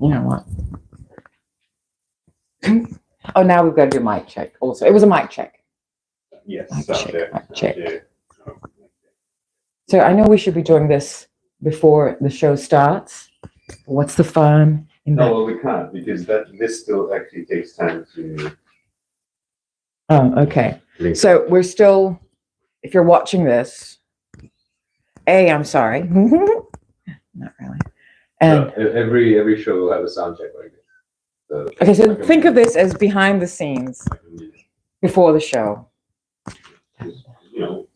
You know what? Oh, now we've got to do mic check. Also, it was a mic check. Yes. Mic check. Mic check. So I know we should be doing this before the show starts. What's the fun in that? No, well, we can't because this still actually takes time to. Oh, okay. So we're still, if you're watching this, I'm sorry. Not really. And Every show will have a sound check like this. So, okay, so think of this as behind the scenes before the show. You know,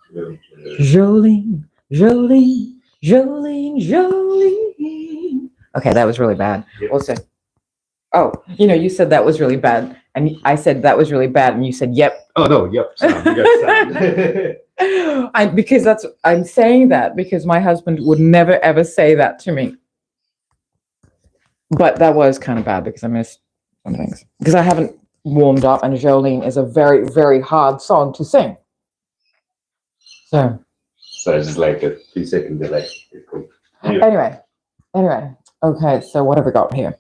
Jolene, Jolene, Jolene, Jolene. Okay, that was really bad. Yep. Also, you said that was really bad, and I said that was really bad, and you said, "Yep." Oh no, yep. Sound. You got sound. Because I'm saying that because my husband would never ever say that to me. But that was kind of bad because I missed some things because I haven't warmed up, and Jolene is a very, very hard song to sing. So it's just like a 3-second delay. Cool. Anyway, okay. So what have we got here?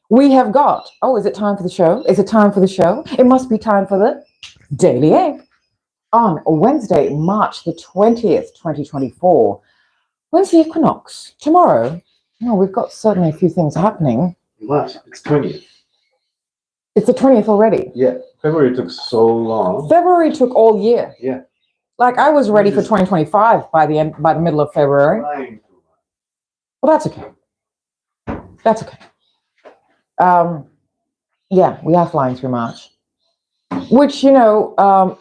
We have got. Oh, is it time for the show? Is it time for the show? It must be time for the Daily Egg on Wednesday, March the 20th, 2024. When's the equinox? Tomorrow. Oh, we've got certainly a few things happening. What? It's 20th. It's the 20th already. Yeah. February took so long. February took all year. Yeah. Like I was ready for 2025 by the middle of February. Well, that's okay. That's okay. Yeah, we are flying through March. Which, I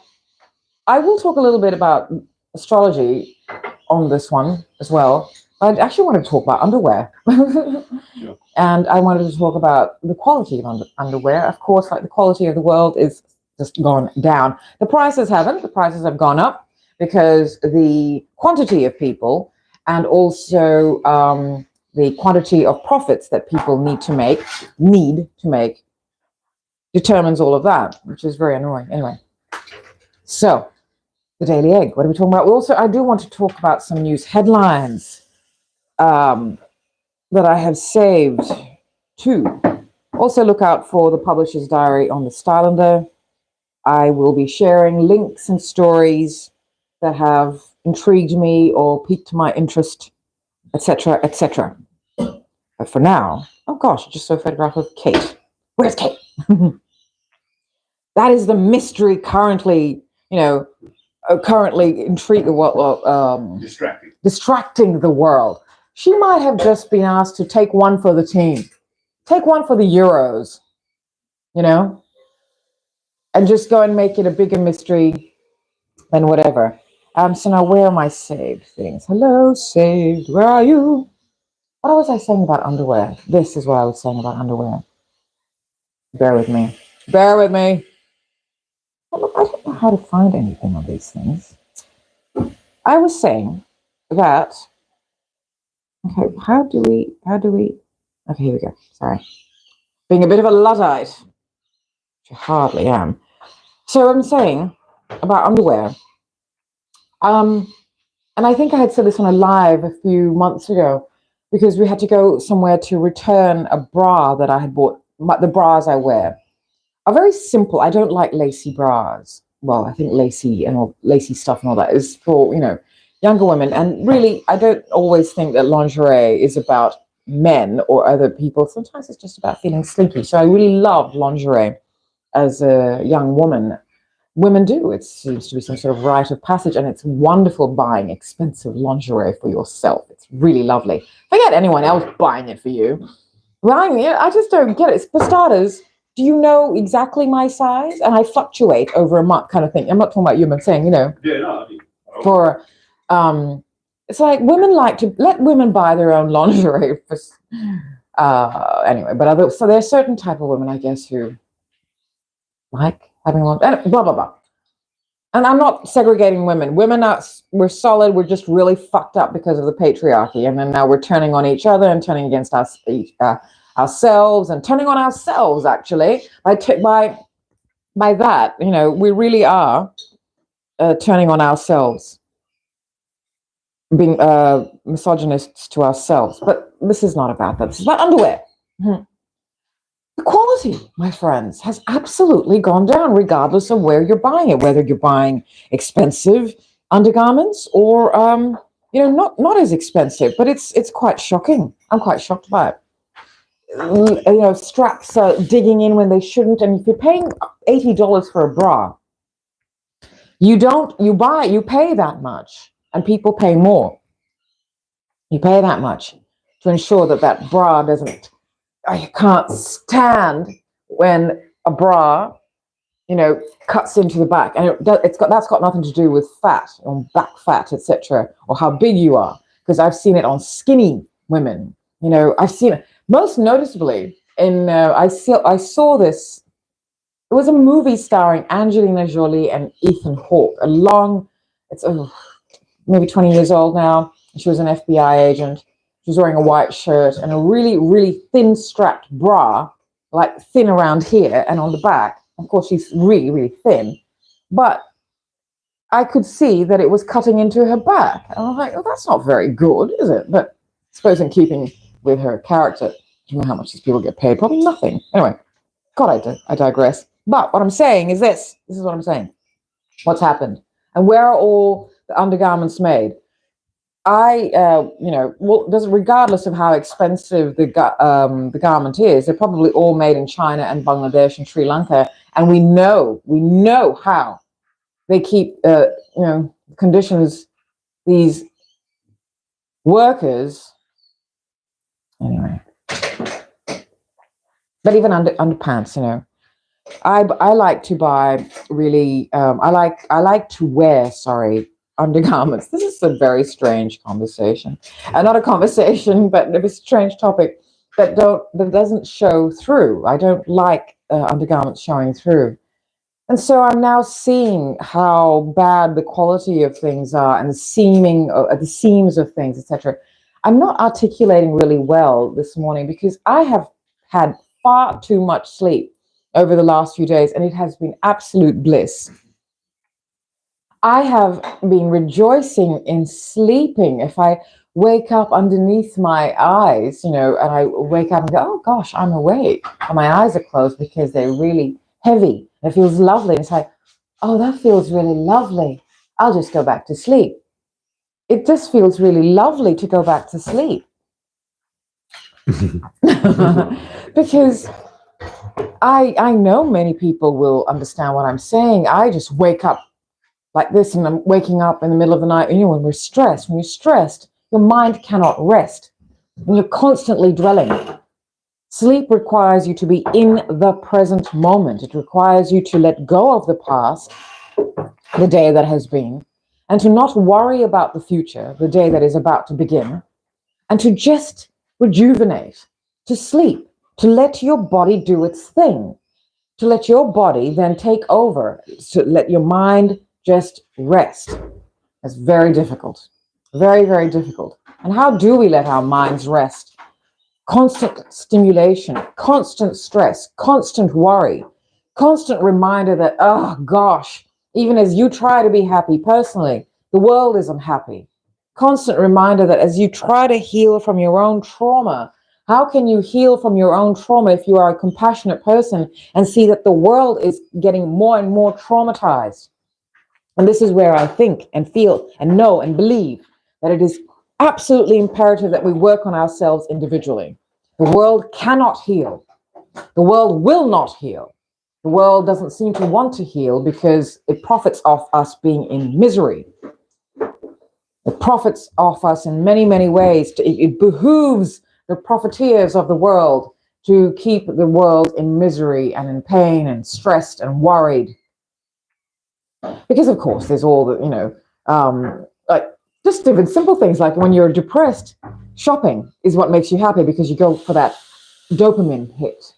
will talk a little bit about astrology on this one as well. I actually wanted to talk about underwear. Yeah. And I wanted to talk about the quality of underwear. Of course, like the quality of the world is just gone down. The prices haven't. The prices have gone up because the quantity of people and also the quantity of profits that people need to make determines all of that, which is very annoying. Anyway, so the Daily Egg, what are we talking about? Also, I do want to talk about some news headlines that I have saved too. Also, look out for the Publisher's Diary on the Stylander. I will be sharing links and stories that have intrigued me or piqued my interest, etc., etc. But for now, oh gosh, I just saw a photograph of Kate. Where's Kate? That is the mystery currently distracting the world. She might have just been asked to take one for the team, take one for the Euros, and just go and make it a bigger mystery than whatever. So now where are my saved things? Hello, saved, where are you? What was I saying about underwear? This is what I was saying about underwear. Bear with me. Look, I don't know how to find anything on these things. I was saying that, okay, how do we, okay, here we go. Sorry. Being a bit of a Luddite, which I hardly am. So I'm saying about underwear. And I think I had said this on a live a few months ago because we had to go somewhere to return a bra that I had bought. The bras I wear are very simple. I don't like lacy bras. Well, I think lacy stuff and all that is for, younger women. And really, I don't always think that lingerie is about men or other people. Sometimes it's just about feeling slinky. So I really loved lingerie as a young woman. Women do. It seems to be some sort of rite of passage, and it's wonderful buying expensive lingerie for yourself. It's really lovely. Forget anyone else buying it for you. Buying it, I just don't get it. For starters, do you know exactly my size? And I fluctuate over a month kind of thing. I'm not talking about you, I'm saying, Yeah, no, for, it's like women like to let women buy their own lingerie. Anyway, so there are certain type of women, I guess, who like having blah, blah, blah. And I'm not segregating women. We're solid. We're just really fucked up because of the patriarchy. And then now we're turning on each other and turning against ourselves and turning on ourselves, actually, by that, we really are turning on ourselves, being misogynists to ourselves. But this is not about that. This is about underwear. quality, my friends, has absolutely gone down, regardless of where you're buying it, whether you're buying expensive undergarments or not as expensive, but it's quite shocking. I'm quite shocked by it. Straps are digging in when they shouldn't, and if you're paying $80 for a bra, you pay that much, and people pay more. You pay that much to ensure that bra doesn't. I can't stand when a bra, cuts into the back, and that's got nothing to do with fat, or back fat, etc., or how big you are, because I've seen it on skinny women. I've seen it most noticeably in. I saw this. It was a movie starring Angelina Jolie and Ethan Hawke. It's maybe 20 years old now. She was an FBI agent. She was wearing a white shirt and a really, really thin strapped bra, like thin around here and on the back. Of course, she's really, really thin. But I could see that it was cutting into her back. And I was like, oh, that's not very good, is it? But I suppose in keeping with her character, do you know how much these people get paid? Probably nothing. Anyway, God, I digress. But what I'm saying is this. This is what I'm saying. What's happened? And where are all the undergarments made? Regardless of how expensive the garment is, they're probably all made in China and Bangladesh and Sri Lanka. And we know how they keep, conditions these workers. Anyway, but even underpants, I like to buy really. I like to wear. Sorry. Undergarments. This is a very strange conversation, not a conversation, but a strange topic that doesn't show through. I don't like undergarments showing through, and so I'm now seeing how bad the quality of things are and the seams of things, etc. I'm not articulating really well this morning because I have had far too much sleep over the last few days, and it has been absolute bliss. I have been rejoicing in sleeping. If I wake up underneath my eyes, and I wake up and go, oh gosh, I'm awake. And my eyes are closed because they're really heavy. It feels lovely. It's like, oh, that feels really lovely. I'll just go back to sleep. It just feels really lovely to go back to sleep. Because I know many people will understand what I'm saying. I just wake up like this, and I'm waking up in the middle of the night. When you're stressed, your mind cannot rest. And you're constantly dwelling. Sleep requires you to be in the present moment. It requires you to let go of the past, the day that has been, and to not worry about the future, the day that is about to begin, and to just rejuvenate, to sleep, to let your body do its thing, to let your body then take over, to let your mind just rest. It's very difficult. Very, very difficult. And how do we let our minds rest? Constant stimulation, constant stress, constant worry, constant reminder that, oh gosh, even as you try to be happy personally, the world isn't happy. Constant reminder that as you try to heal from your own trauma, how can you heal from your own trauma if you are a compassionate person and see that the world is getting more and more traumatized? And this is where I think and feel and know and believe that it is absolutely imperative that we work on ourselves individually. The world cannot heal. The world will not heal. The world doesn't seem to want to heal because it profits off us being in misery. It profits off us in many, many ways. It behooves the profiteers of the world to keep the world in misery and in pain and stressed and worried. Because, of course, there's all the, like just even simple things like when you're depressed, shopping is what makes you happy because you go for that dopamine hit.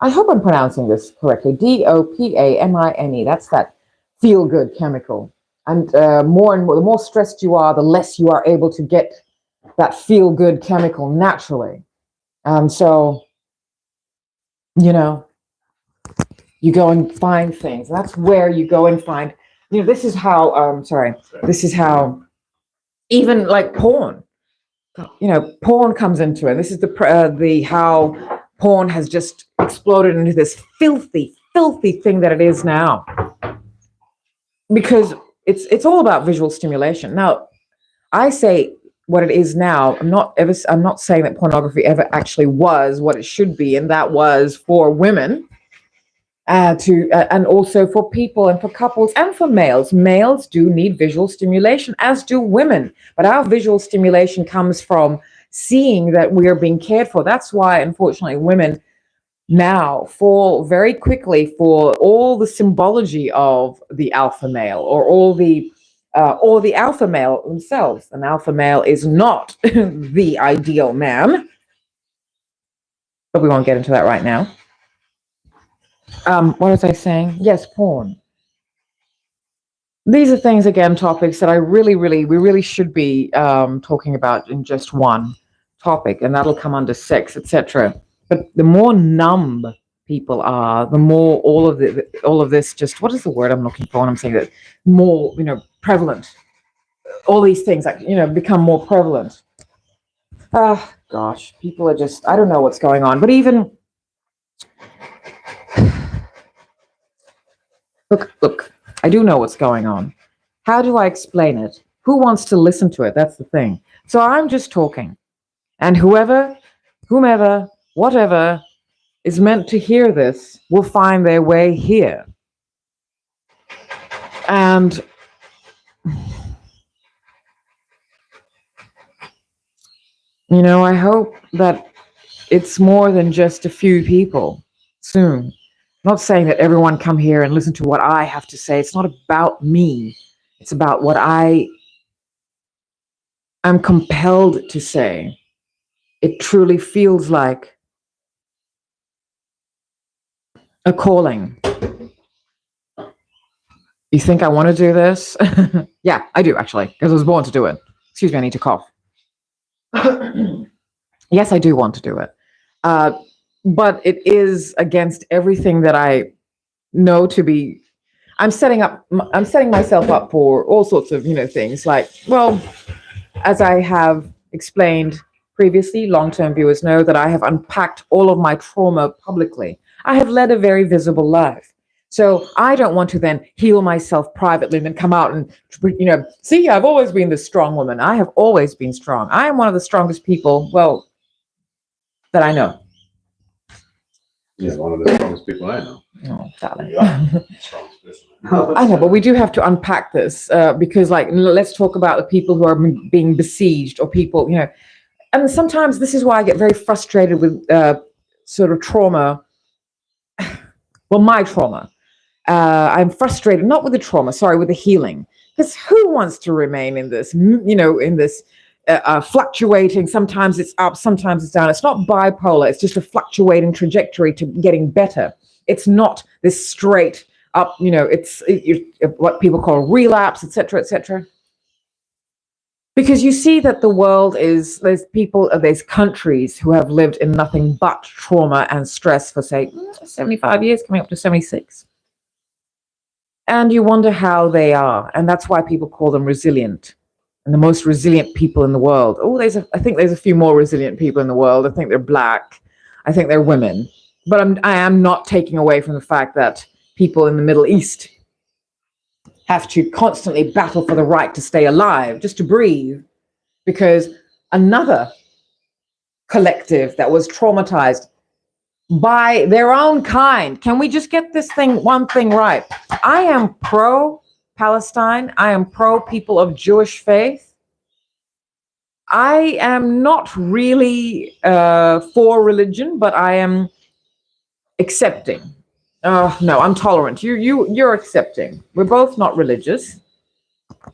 I hope I'm pronouncing this correctly. dopamine. That's that feel-good chemical. And more and more, the more stressed you are, the less you are able to get that feel-good chemical naturally. So, you go and find things. That's where you go and find, this is how, this is how even like porn, porn comes into it. This is the how porn has just exploded into this filthy, filthy thing that it is now. Because it's all about visual stimulation. Now, I say what it is now. I'm not saying that pornography ever actually was what it should be, and that was for women, and also for people and for couples and for males. Males do need visual stimulation, as do women. But our visual stimulation comes from seeing that we are being cared for. That's why, unfortunately, women now fall very quickly for all the symbology of the alpha male, or the alpha male themselves. An alpha male is not the ideal man, but we won't get into that right now. What was I saying? Yes, porn. These are things, again, topics that we really should be talking about in just one topic, and that'll come under sex, etc. But the more numb people are, the more all of this just, what is the word I'm looking for when I'm saying that? More, prevalent. All these things, become more prevalent. Ah, gosh, people are just, I don't know what's going on. But even, look, I do know what's going on. How do I explain it? Who wants to listen to it? That's the thing. So I'm just talking. And whomever, whatever is meant to hear this will find their way here. And I hope that it's more than just a few people soon. I'm not saying that everyone come here and listen to what I have to say. It's not about me. It's about what I am compelled to say. It truly feels like a calling. You think I want to do this? Yeah, I do, actually, because I was born to do it. Excuse me, I need to cough. Yes, I do want to do it. But it is against everything that I know to be. I'm setting myself up for all sorts of, things like, well, as I have explained previously, long-term viewers know that I have unpacked all of my trauma publicly. I have led a very visible life. So I don't want to then heal myself privately and then come out and, see, I've always been this strong woman. I have always been strong. I am one of the strongest people, well, that I know. Yeah, one of the strongest people I know. Oh, darling. Strongest person. I know, but we do have to unpack this because, let's talk about the people who are being besieged, or people, and sometimes this is why I get very frustrated with sort of trauma. Well, my trauma. I'm frustrated, not with the trauma, sorry, with the healing. Because who wants to remain in this, in this fluctuating, sometimes it's up, sometimes it's down. It's not bipolar, it's just a fluctuating trajectory to getting better. It's not this straight up, it's what people call relapse, etc., etc. Because you see that the world is, there's countries who have lived in nothing but trauma and stress for, say, 75 years, coming up to 76. And you wonder how they are. And that's why people call them resilient. And the most resilient people in the world. Oh, I think there's a few more resilient people in the world. I think they're Black. I think they're women. But I am not taking away from the fact that people in the Middle East have to constantly battle for the right to stay alive, just to breathe, because another collective that was traumatized by their own kind. Can we just get this one thing right? I am pro-Palestine. I am pro-people of Jewish faith. I am not really for religion, but I am accepting. Oh, no, I'm tolerant. You're accepting. We're both not religious.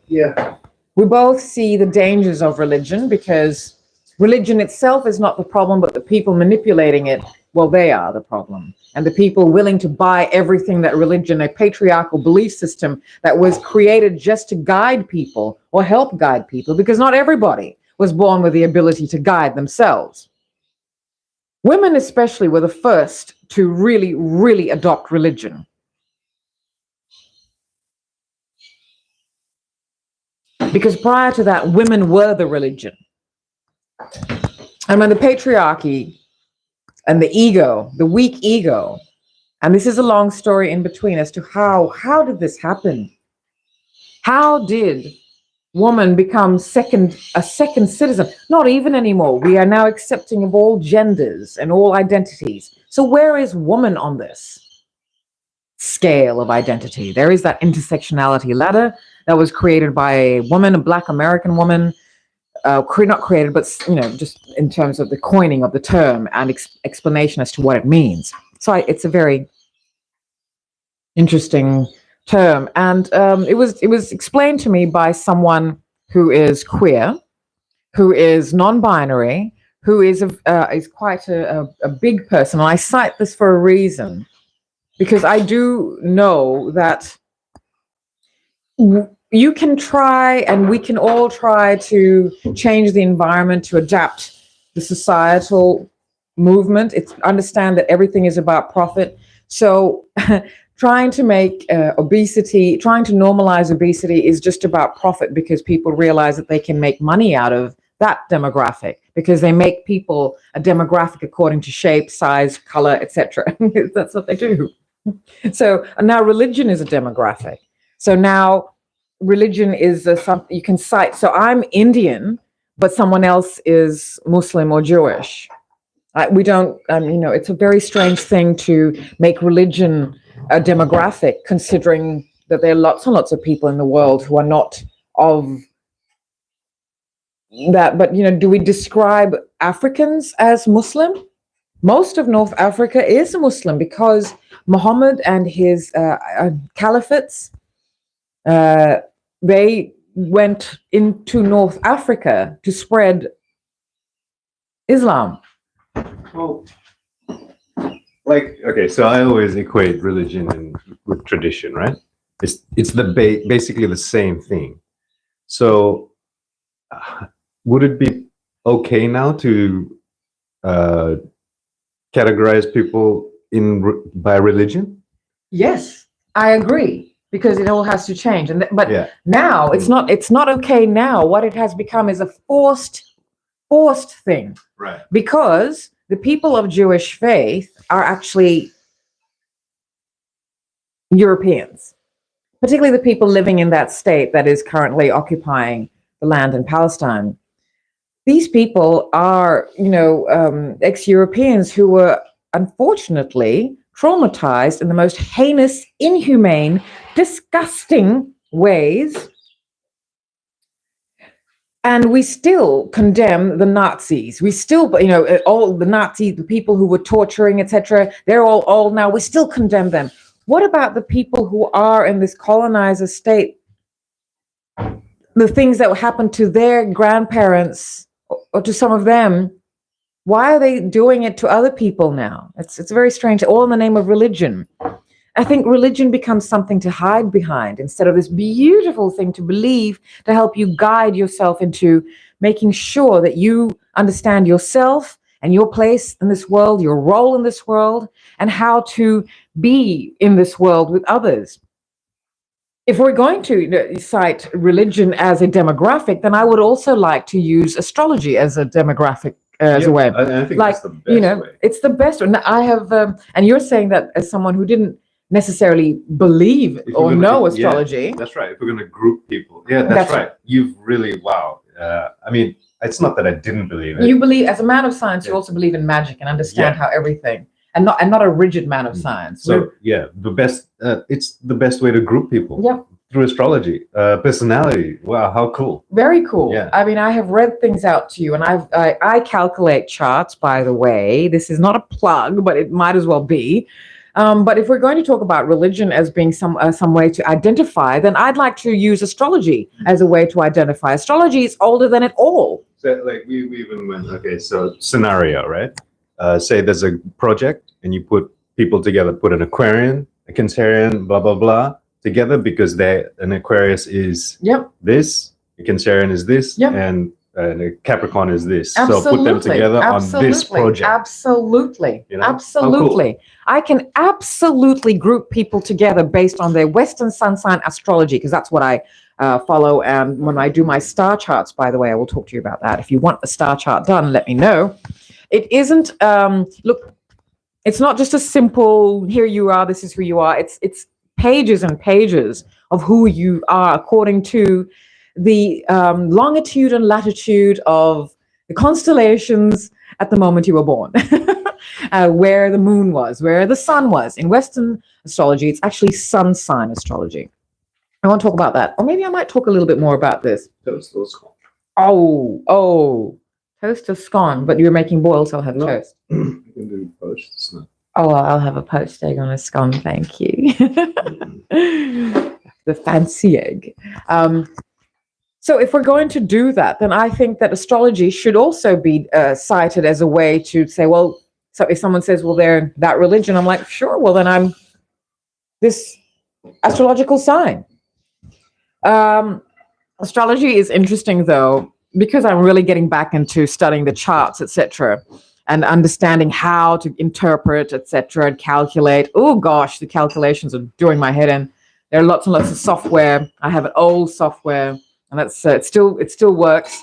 Yeah. We both see the dangers of religion, because religion itself is not the problem, but the people manipulating it, well, they are the problem. And the people willing to buy everything that religion, a patriarchal belief system that was created just to guide people or help guide people, because not everybody was born with the ability to guide themselves. Women especially were the first to really, really adopt religion. Because prior to that, women were the religion. And when the patriarchy and the ego, the weak ego. And this is a long story in between as to how did this happen? How did woman become a second citizen? Not even anymore. We are now accepting of all genders and all identities. So where is woman on this scale of identity? There is that intersectionality ladder that was created by a woman, a Black American woman, not created, but just in terms of the coining of the term and explanation as to what it means. So it's a very interesting term, and it was explained to me by someone who is queer, who is non-binary, who is quite a big person. And I cite this for a reason, because I do know that you can try, and we can all try to change the environment, to adapt the societal movement. It's understand that everything is about profit. So trying to make obesity, trying to normalize obesity is just about profit, because people realize that they can make money out of that demographic, because they make people a demographic according to shape, size, color, etc. That's what they do. So now religion is a demographic. So now religion is something you can cite. So I'm Indian, but someone else is Muslim or Jewish. We don't, it's a very strange thing to make religion a demographic, considering that there are lots and lots of people in the world who are not of that. But, do we describe Africans as Muslim? Most of North Africa is Muslim, because Muhammad and his caliphates, they went into North Africa to spread Islam. Well, okay, so I always equate religion with tradition, right? It's basically the same thing. So would it be okay now to categorize people by religion? Yes, I agree, because it all has to change. But now it's not okay now. What it has become is a forced thing. Right. Because the people of Jewish faith are actually Europeans, particularly the people living in that state that is currently occupying the land in Palestine. These people are, ex-Europeans who were unfortunately traumatized in the most heinous, inhumane, disgusting ways. And we still condemn the Nazis. We still, all the Nazis, the people who were torturing, etc., they're all now, we still condemn them. What about the people who are in this colonizer state? The things that happened to their grandparents or to some of them, why are they doing it to other people now? It's very strange, all in the name of religion. I think religion becomes something to hide behind instead of this beautiful thing to believe, to help you guide yourself into making sure that you understand yourself and your place in this world, your role in this world, and how to be in this world with others. If we're going to cite religion as a demographic, then I would also like to use astrology as a demographic as a way. I think that's the best way. It's the best one. I have, and you're saying that as someone who didn't necessarily believe or know astrology. Yeah, that's right. If we're going to group people. Yeah, that's right. You've really, wow. I mean, it's not that I didn't believe it. You believe, as a man of science, you also believe in magic and understand how everything, and not a rigid man of science. So the best, it's the best way to group people. Yep. Through astrology, personality. Wow, how cool. Very cool. Yeah. I mean, I have read things out to you, and I calculate charts, by the way. This is not a plug, but it might as well be. But if we're going to talk about religion as being some way to identify, then I'd like to use astrology as a way to identify. Astrology is older than it all. So, like, we even went, okay, so scenario, right? Say there's a project, and you put people together, put an Aquarian, a Cancerian, blah, blah, blah, together, because an Aquarius is this, a Cancerian is this, and a Capricorn is this. Absolutely. So put them together on this project. Absolutely. You know? Absolutely. Cool. I can absolutely group people together based on their Western sun sign astrology, because that's what I follow. And when I do my star charts, by the way, I will talk to you about that. If you want a star chart done, let me know. It isn't, look, It's not just a simple, here you are, this is who you are. It's pages and pages of who you are according to the longitude and latitude of the constellations at the moment you were born, where the moon was, where the sun was. In Western astrology, it's actually sun sign astrology. I want to talk about that. Or maybe I might talk a little bit more about this. Toast or scone? Oh, toast or scone, but you're making boiled, so I'll have No. toast. You can do poached. It's not. Oh, well, I'll have a poached egg on a scone, thank you. The fancy egg. So if we're going to do that, then I think that astrology should also be cited as a way to say, well, so if someone says, well, they're that religion, I'm like, sure, well, then I'm this astrological sign. Astrology is interesting, though, because I'm really getting back into studying the charts, etc., and understanding how to interpret, etc., and calculate. Oh gosh, the calculations are doing my head in. There are lots and lots of software. I have an old software, and that's it still works.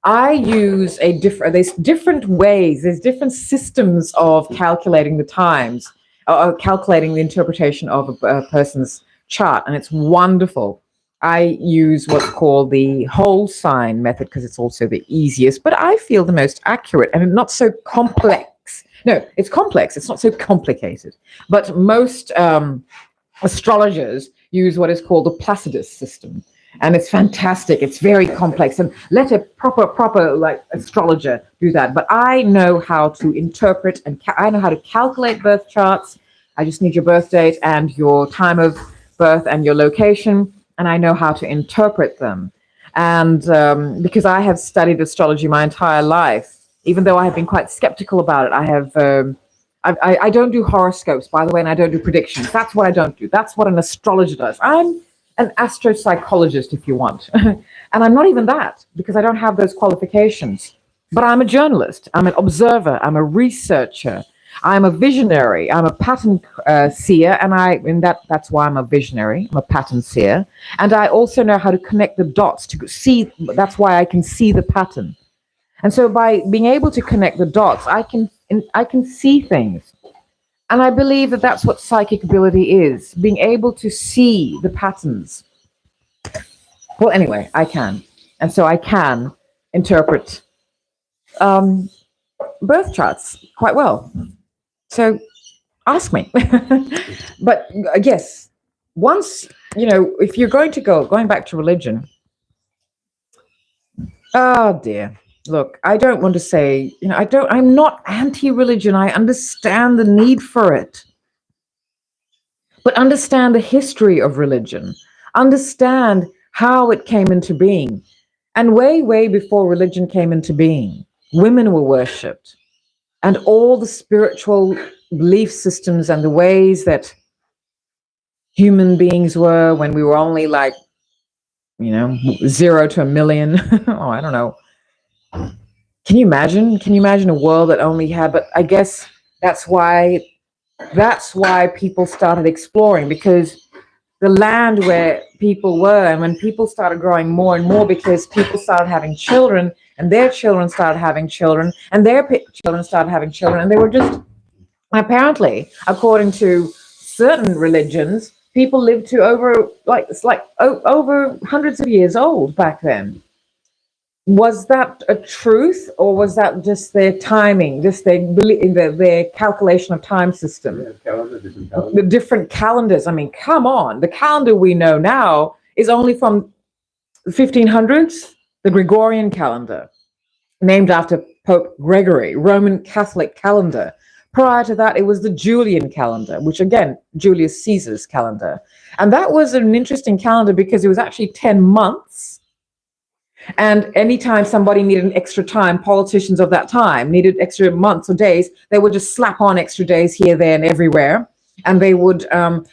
I use there's different ways. There's different systems of calculating the times, calculating the interpretation of a person's chart, and it's wonderful. I use what's called the whole sign method because it's also the easiest, but I feel the most accurate and not so complex. No, it's complex. It's not so complicated. But most astrologers use what is called the Placidus system, and it's fantastic. It's very complex, and let a proper like astrologer do that. But I know how to interpret and I know how to calculate birth charts. I just need your birth date and your time of birth and your location. And I know how to interpret them. And because I have studied astrology my entire life, even though I have been quite skeptical about it, I don't do horoscopes, by the way, and I don't do predictions. That's what I don't do. That's what an astrologer does. I'm an astropsychologist, if you want. And I'm not even that, because I don't have those qualifications. But I'm a journalist. I'm an observer. I'm a researcher. I'm a visionary. I'm a pattern seer, and that's why I'm a visionary. I'm a pattern seer, and I also know how to connect the dots to see. That's why I can see the pattern, and so by being able to connect the dots, I can see things, and I believe that that's what psychic ability is: being able to see the patterns. Well, anyway, I can, and so I can interpret birth charts quite well. So ask me. But yes, once, if you're going back to religion, oh dear, look, I don't want to say, I'm not anti-religion. I understand the need for it. But understand the history of religion. Understand how it came into being. And way, way before religion came into being, women were worshipped. And all the spiritual belief systems and the ways that human beings were when we were only like, 0 to a million. Oh, I don't know. Can you imagine? Can you imagine a world that only had, but I guess that's why people started exploring, because the land where people were, and when people started growing more and more, because people started having children, and their children started having children, and their children started having children, and they were just, apparently, according to certain religions, people lived to over hundreds of years old back then. Was that a truth, or was that just their timing, just their calculation of time system? The different calendars. I mean, come on. The calendar we know now is only from the 1500s, the Gregorian calendar, named after Pope Gregory, Roman Catholic calendar. Prior to that, it was the Julian calendar, which again, Julius Caesar's calendar. And that was an interesting calendar because it was actually 10 months. And anytime somebody needed an extra time, politicians of that time needed extra months or days, they would just slap on extra days here, there, and everywhere, and they would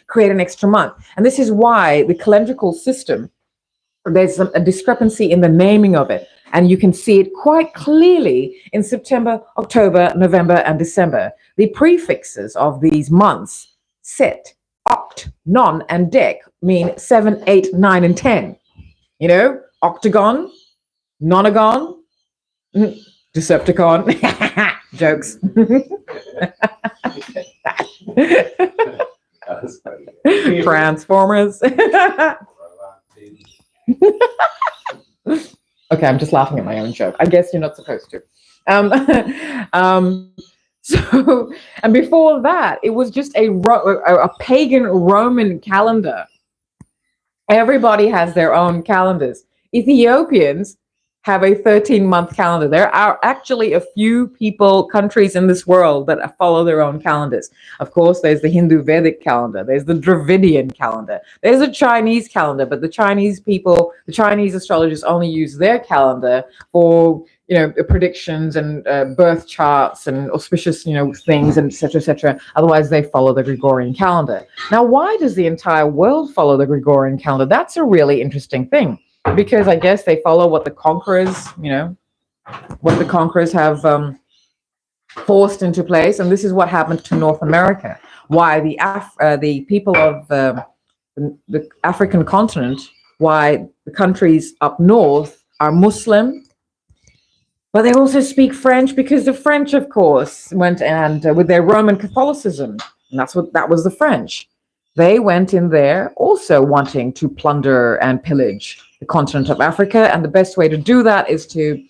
create an extra month. And this is why the calendrical system, there's a discrepancy in the naming of it. And you can see it quite clearly in September, October, November, and December. The prefixes of these months, set, oct, non, and dec, mean 7, 8, 9, and 10. Octagon, nonagon, Decepticon. Jokes. That's funny. Transformers. Okay, I'm just laughing at my own joke. I guess you're not supposed to. So, and before that, it was just a pagan Roman calendar. Everybody has their own calendars. Ethiopians have a 13-month calendar. There are actually a few countries in this world that follow their own calendars. Of course, there's the Hindu Vedic calendar. There's the Dravidian calendar. There's a Chinese calendar, but the Chinese astrologers only use their calendar for, predictions and birth charts and auspicious, things, and et cetera, et cetera. Otherwise, they follow the Gregorian calendar. Now, why does the entire world follow the Gregorian calendar? That's a really interesting thing. Because I guess they follow what the conquerors, have forced into place, and this is what happened to North America. Why the people of the African continent, why the countries up north are Muslim, but they also speak French because the French, of course, went and with their Roman Catholicism, and that was the French. They went in there also wanting to plunder and pillage the continent of Africa. And the best way to do that is to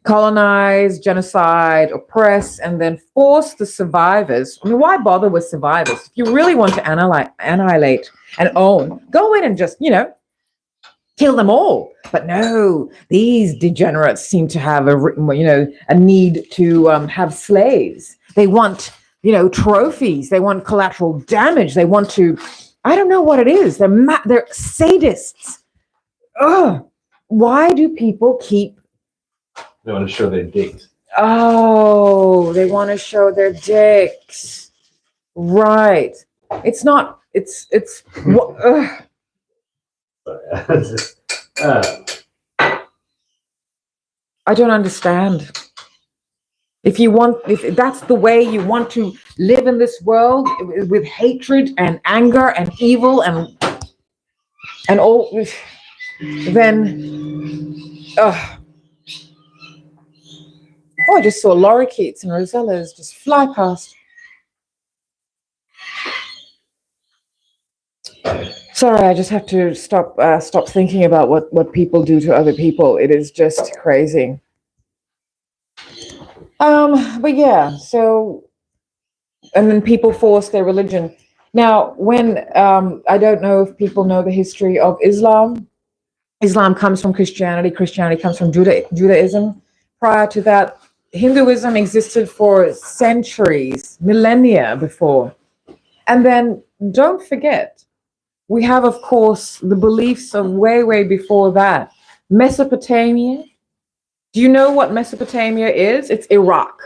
colonize, genocide, oppress, and then force the survivors. I mean, why bother with survivors? If you really want to annihilate and own, go in and just, kill them all. But no, these degenerates seem to have a need to have slaves. They want trophies. They want collateral damage. They want to, I don't know what it is. They're sadists. Ugh. Why do people keep? They want to show their dicks. Oh, they want to show their dicks. Right. It's not, it's, ugh. I don't understand. If that's the way you want to live in this world, with hatred and anger and evil and all, then, oh, I just saw lorikeets and rosellas just fly past. Sorry, I just have to stop thinking about what people do to other people. It is just crazy. But yeah, so, and then people force their religion. Now, when, I don't know if people know the history of Islam. Islam comes from Christianity. Christianity comes from Judaism. Prior to that, Hinduism existed for centuries, millennia before. And then don't forget, we have, of course, the beliefs of way before that. Mesopotamia. Do you know what Mesopotamia is? It's Iraq.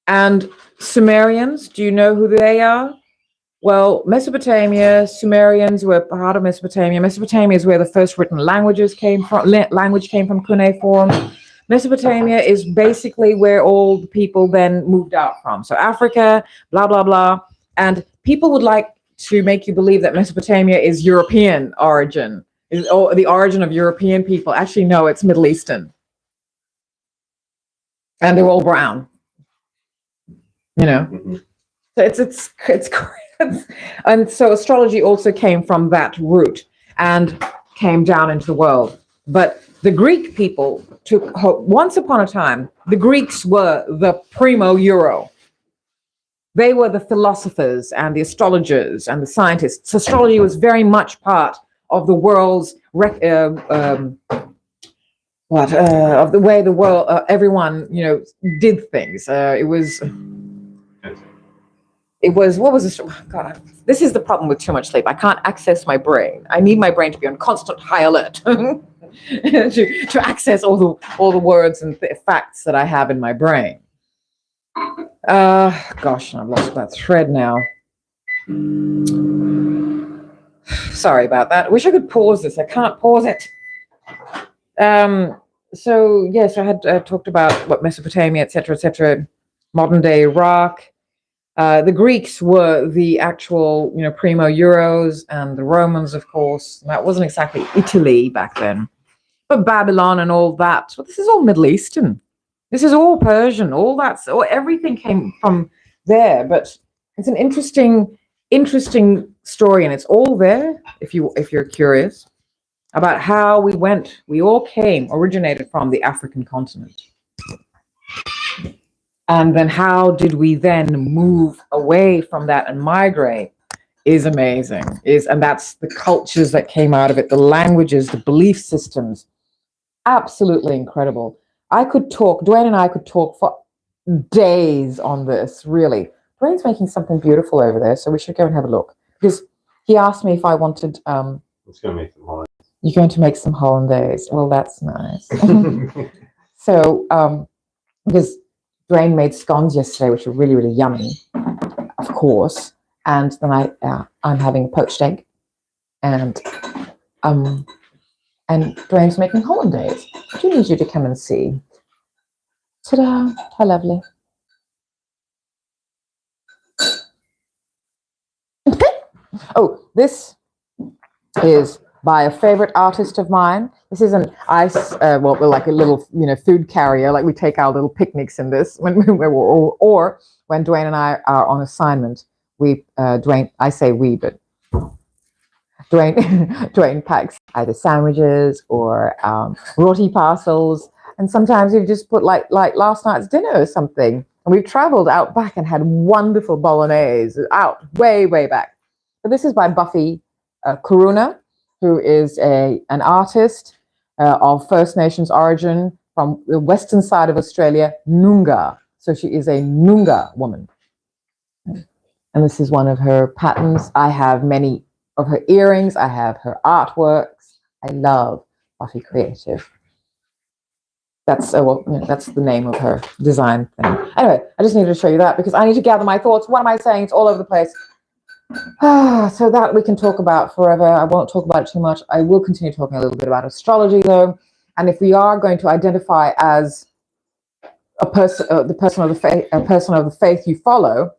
And Sumerians, do you know who they are? Well, Mesopotamia, Sumerians were part of Mesopotamia. Mesopotamia is where the first written language came from cuneiform. Mesopotamia is basically where all the people then moved out from. So Africa, blah, blah, blah. And people would like to make you believe that Mesopotamia is European origin, or the origin of European people. Actually, no, it's Middle Eastern. And they're all brown. Mm-hmm. So it's and so astrology also came from that root and came down into the world. But the Greek people once upon a time, the Greeks were the primo euro. They were the philosophers and the astrologers and the scientists. Astrology was very much part of the world's of the way the world everyone did things. It was what was this? Oh, God, this is the problem with too much sleep. I can't access my brain. I need my brain to be on constant high alert to access all the words and facts that I have in my brain. Gosh, I've lost that thread now. Sorry about that. I wish I could pause this. I can't pause it. So yes, I had talked about what Mesopotamia, etc., modern day Iraq. The Greeks were the actual, primo Euros, and the Romans, of course. That wasn't exactly Italy back then, but Babylon and all that. Well, this is all Middle Eastern. This is all Persian. All that's or everything came from there. But it's an interesting story, and it's all there if you're curious about how we all originated from the African continent. And then how did we then move away from that and migrate is amazing. And that's the cultures that came out of it, the languages, the belief systems. Absolutely incredible. Dwayne and I could talk for days on this, really. Dwayne's making something beautiful over there, so we should go and have a look. Because he asked me if I wanted It's gonna make some hollandaise. you're going to make some hollandaise. Well, that's nice. So because Dwayne made scones yesterday, which were really, really yummy, of course. And then I'm having a poached egg, and Dwayne's making hollandaise. I do need you to come and see. Ta-da! How lovely. Oh, this is by a favorite artist of mine. This is an ice, we're like a little, food carrier. Like we take our little picnics in this or when Dwayne and I are on assignment. I say we, but Dwayne packs either sandwiches or roti parcels, and sometimes we just put like last night's dinner or something. And we've traveled out back and had wonderful bolognese out way back. But this is by Buffy Karuna, who is an artist of First Nations origin from the western side of Australia, Noongar. So she is a Noongar woman. And this is one of her patterns. I have many of her earrings. I have her artworks. I love Buffy Creative. That's the name of her design thing. Anyway, I just needed to show you that because I need to gather my thoughts. What am I saying? It's all over the place. So that we can talk about forever. I won't talk about it too much. I will continue talking a little bit about astrology, though. And if we are going to identify as a person of the faith you follow,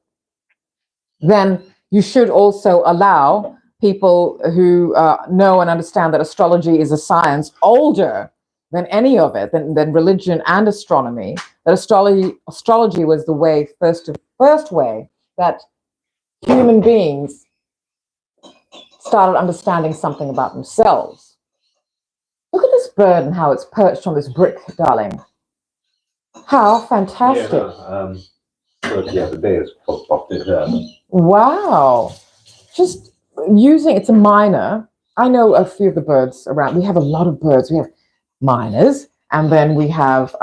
then you should also allow people who know and understand that astrology is a science older than any of it, than religion and astronomy, that astrology was the first way that human beings started understanding something about themselves. Look at this bird and how it's perched on this brick, darling. How fantastic. The day is popped in. Wow. Just it's a myna. I know a few of the birds around. We have a lot of birds. We have mynas, and then we have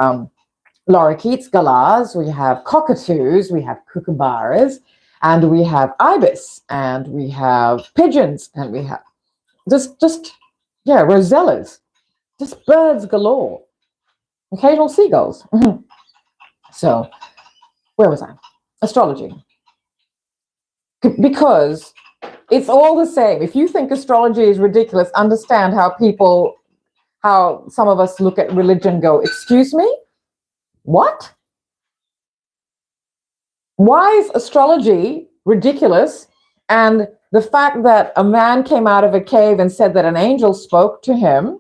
lorikeets, galahs, we have cockatoos, we have kookaburras, and we have ibis, and we have pigeons, and we have rosellas, just birds galore. Occasional seagulls. So, where was I? Astrology. Because it's all the same. If you think astrology is ridiculous, understand how some of us look at religion and go, excuse me? What? Why is astrology ridiculous? And the fact that a man came out of a cave and said that an angel spoke to him,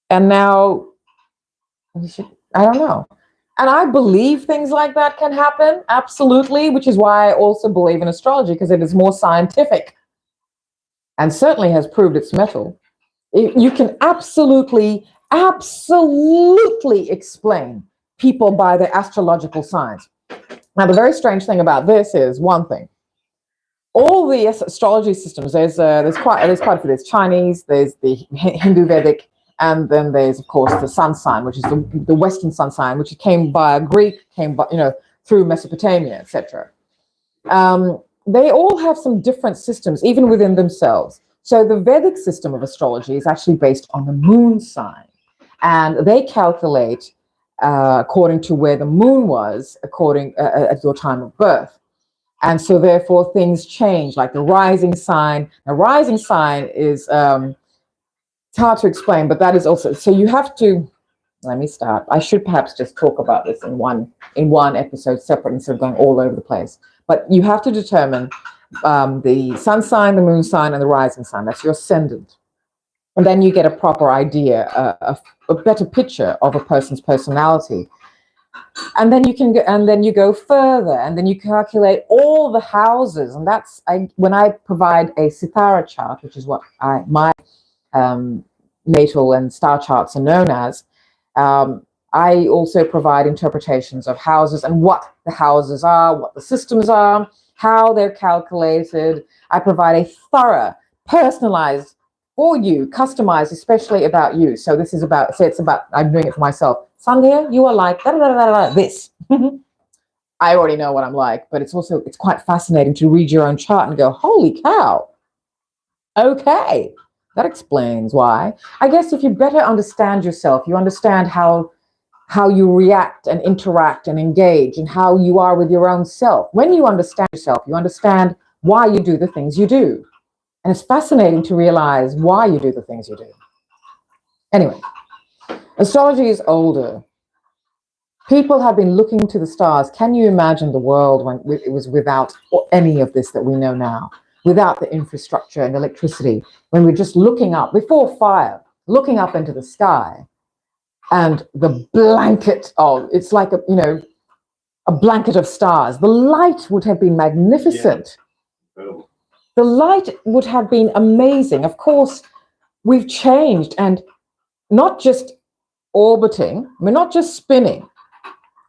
and now, I don't know. And I believe things like that can happen, absolutely, which is why I also believe in astrology, because it is more scientific and certainly has proved its mettle. You can absolutely explain people by their astrological signs. Now, the very strange thing about this is one thing. All the astrology systems, there's quite a few. There's Chinese, there's the Hindu Vedic, and then there's, of course, the sun sign, which is the Western sun sign, which came by Greek, through Mesopotamia, etc. They all have some different systems, even within themselves. So the Vedic system of astrology is actually based on the moon sign, and they calculate according to where the moon was, at your time of birth. And so therefore things change, like the rising sign. The rising sign is, it's hard to explain, but that is also, so you have to, let me start. I should perhaps just talk about this in one episode separate instead of going all over the place. But you have to determine the sun sign, the moon sign, and the rising sign. That's your ascendant. And then you get a proper idea, a better picture of a person's personality. And then you can go, and then you go further, and then you calculate all the houses, and that's when I provide a Sithara chart, which is what my natal and star charts are known as. I also provide interpretations of houses and what the houses are, what the systems are, how they're calculated. I provide a thorough, personalized for you, customized, especially about you. So this is about, say it's about, I'm doing it for myself. Sandhya, you are like, da, da, da, da, da, this. I already know what I'm like, but it's quite fascinating to read your own chart and go, holy cow. Okay, that explains why. I guess if you better understand yourself, you understand how you react and interact and engage and how you are with your own self. When you understand yourself, you understand why you do the things you do. And it's fascinating to realize why you do the things you do. Anyway, astrology is older. People have been looking to the stars. Can you imagine the world when it was without any of this that we know now? Without the infrastructure and electricity, when we're just looking up, before fire, looking up into the sky, and the blanket of, it's like a blanket of stars. The light would have been magnificent. Yeah. The light would have been amazing. Of course, we've changed, and not just orbiting, we're not just spinning,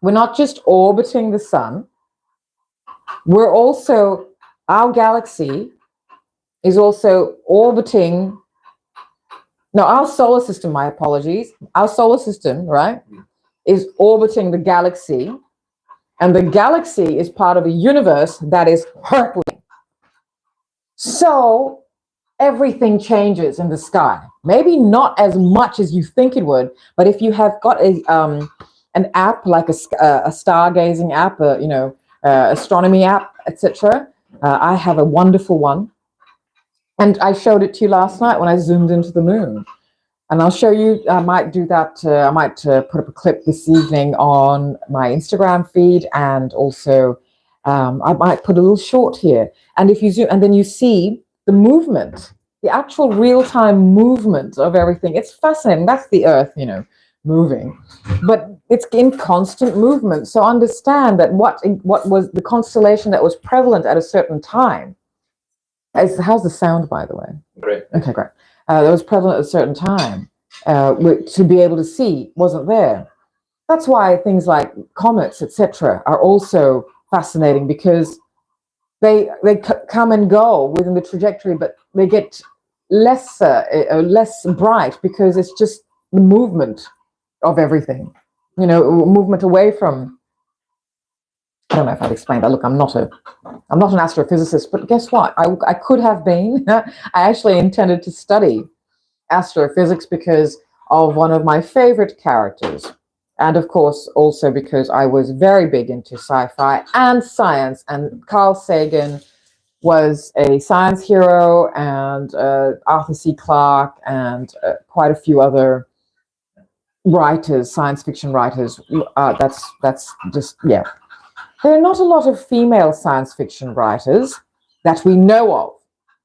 we're not just orbiting the sun, we're also, our galaxy is also orbiting, no, our solar system, my apologies, our solar system, right, is orbiting the galaxy, and the galaxy is part of a universe that is hurtling. So everything changes in the sky. Maybe not as much as you think it would, but if you have got an app like a stargazing app, astronomy app, etc. I have a wonderful one, and I showed it to you last night when I zoomed into the moon. And I'll show you. I might do that. I might put up a clip this evening on my Instagram feed, and also I might put a little short here. And if you zoom, and then you see the movement, the actual real-time movement of everything. It's fascinating. That's the Earth, moving, but it's in constant movement. So understand that what was the constellation that was prevalent at a certain time. How's the sound, by the way? Great. Okay, great. That was prevalent at a certain time, to be able to see wasn't there. That's why things like comets, etc., are also fascinating, because they come and go within the trajectory, but they get less bright because it's just the movement of everything, movement away from. I don't know if I've explained that. Look, I'm not an astrophysicist, but guess what? I could have been. I actually intended to study astrophysics because of one of my favorite characters. And of course, also because I was very big into sci-fi and science. And Carl Sagan was a science hero, and Arthur C. Clarke, and quite a few other writers, science fiction writers. That's just, yeah. There are not a lot of female science fiction writers that we know of.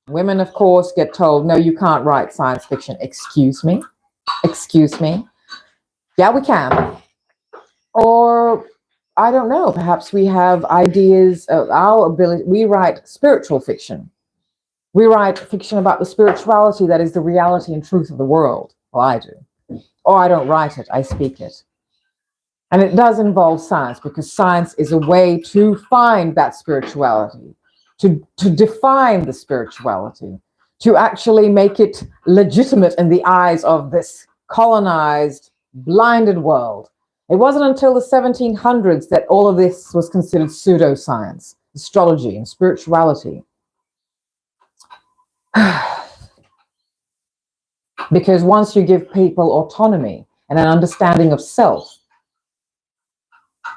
Women, of course, get told, no, you can't write science fiction. Excuse me? Excuse me? Yeah, we can. Or, I don't know, perhaps we have ideas of our ability. We write spiritual fiction. We write fiction about the spirituality that is the reality and truth of the world. Well, I do. Or I don't write it, I speak it. And it does involve science, because science is a way to find that spirituality, to define the spirituality, to actually make it legitimate in the eyes of this colonized, blinded world. It wasn't until the 1700s that all of this was considered pseudoscience, astrology and spirituality. Because once you give people autonomy and an understanding of self,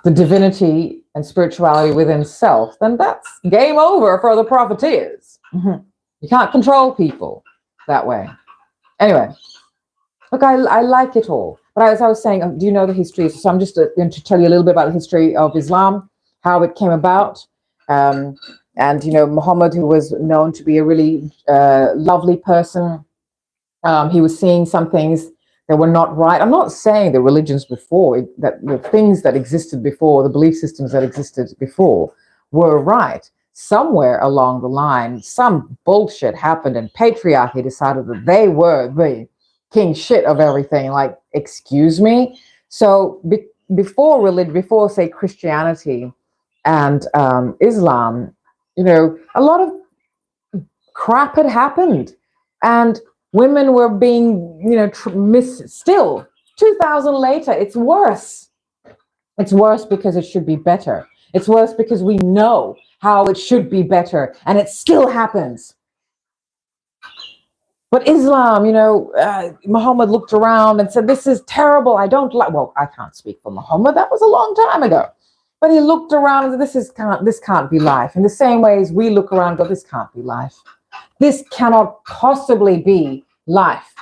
the divinity and spirituality within self, then that's game over for the profiteers. Mm-hmm. You can't control people that way. Anyway, look, I like it all. But as I was saying, do you know the history? So I'm just going to tell you a little bit about the history of Islam, how it came about. And, Muhammad, who was known to be a really lovely person, He was seeing some things that were not right. I'm not saying the religions before, that the things that existed before, the belief systems that existed before were right. Somewhere along the line, some bullshit happened and patriarchy decided that they were the king shit of everything. Like, excuse me? So before religion, before, say, Christianity and Islam, a lot of crap had happened. And women were being, still 2000 later, it's worse. It's worse because it should be better. It's worse because we know how it should be better, and it still happens. But Islam, Muhammad looked around and said, this is terrible. I don't like, well, I can't speak for Muhammad. That was a long time ago. But he looked around and said, this can't be life. In the same way as we look around and go, this can't be life. This cannot possibly be life.